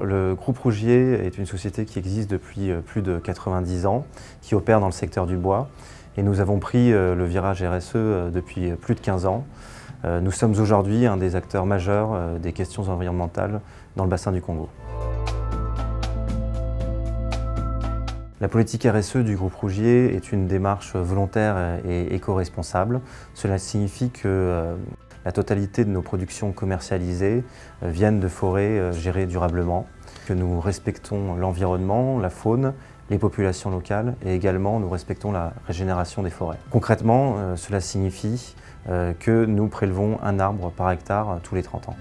le groupe Rougier est une société qui existe depuis plus de 90 ans, qui opère dans le secteur du bois. Et nous avons pris le virage RSE depuis plus de 15 ans. Nous sommes aujourd'hui un des acteurs majeurs des questions environnementales dans le bassin du Congo. La politique RSE du groupe Rougier est une démarche volontaire et éco-responsable. Cela signifie que la totalité de nos productions commercialisées viennent de forêts gérées durablement, que nous respectons l'environnement, la faune, les populations locales et également nous respectons la régénération des forêts. Concrètement, cela signifie que nous prélevons un arbre par hectare tous les 30 ans.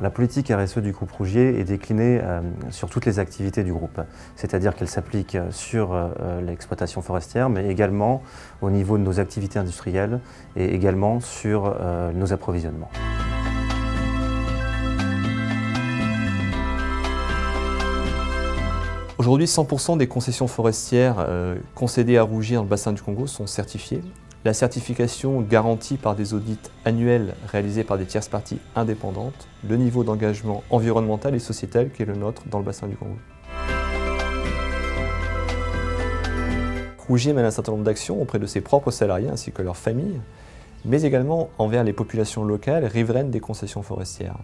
La politique RSE du groupe Rougier est déclinée sur toutes les activités du groupe, c'est-à-dire qu'elle s'applique sur l'exploitation forestière, mais également au niveau de nos activités industrielles et également sur nos approvisionnements. Aujourd'hui, 100% des concessions forestières concédées à Rougier dans le bassin du Congo sont certifiées. La certification garantit par des audits annuels réalisés par des tierces parties indépendantes le niveau d'engagement environnemental et sociétal qui est le nôtre dans le bassin du Congo. Rougier mène un certain nombre d'actions auprès de ses propres salariés ainsi que leurs familles, mais également envers les populations locales riveraines des concessions forestières.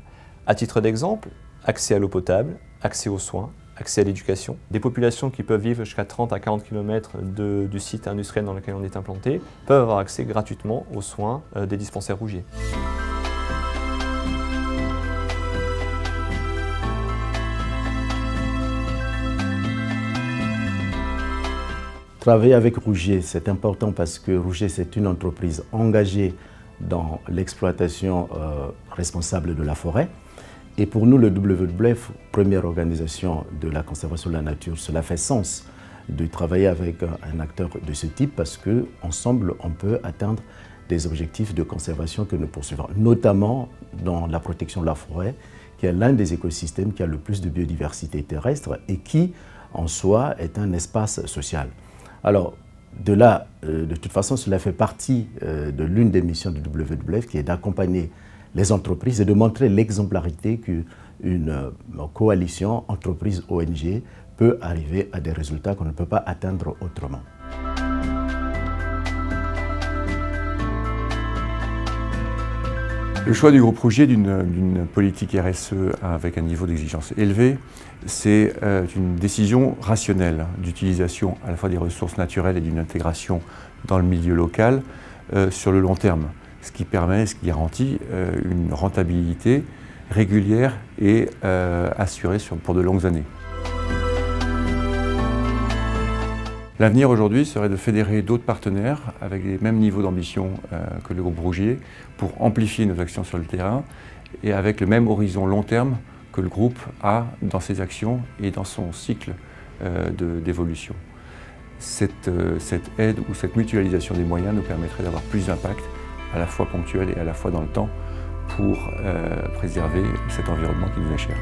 À titre d'exemple, accès à l'eau potable, accès aux soins, accès à l'éducation. Des populations qui peuvent vivre jusqu'à 30 à 40 km du site industriel dans lequel on est implanté peuvent avoir accès gratuitement aux soins des dispensaires Rougier. Travailler avec Rougier, c'est important parce que Rougier, c'est une entreprise engagée dans l'exploitation responsable de la forêt. Et pour nous, le WWF, première organisation de la conservation de la nature, cela fait sens de travailler avec un acteur de ce type parce qu'ensemble, on peut atteindre des objectifs de conservation que nous poursuivons, notamment dans la protection de la forêt, qui est l'un des écosystèmes qui a le plus de biodiversité terrestre et qui, en soi, est un espace social. Alors, de là, de toute façon, cela fait partie de l'une des missions du WWF qui est d'accompagner les entreprises et de montrer l'exemplarité qu'une coalition entreprise-ONG peut arriver à des résultats qu'on ne peut pas atteindre autrement. Le choix du groupe Rougier d'une politique RSE avec un niveau d'exigence élevé, c'est une décision rationnelle d'utilisation à la fois des ressources naturelles et d'une intégration dans le milieu local sur le long terme. Ce qui permet, ce qui garantit une rentabilité régulière et assurée pour de longues années. L'avenir aujourd'hui serait de fédérer d'autres partenaires avec les mêmes niveaux d'ambition que le groupe Rougier pour amplifier nos actions sur le terrain et avec le même horizon long terme que le groupe a dans ses actions et dans son cycle d'évolution. Cette aide ou cette mutualisation des moyens nous permettrait d'avoir plus d'impact à la fois ponctuel et à la fois dans le temps pour préserver cet environnement qui nous est cher.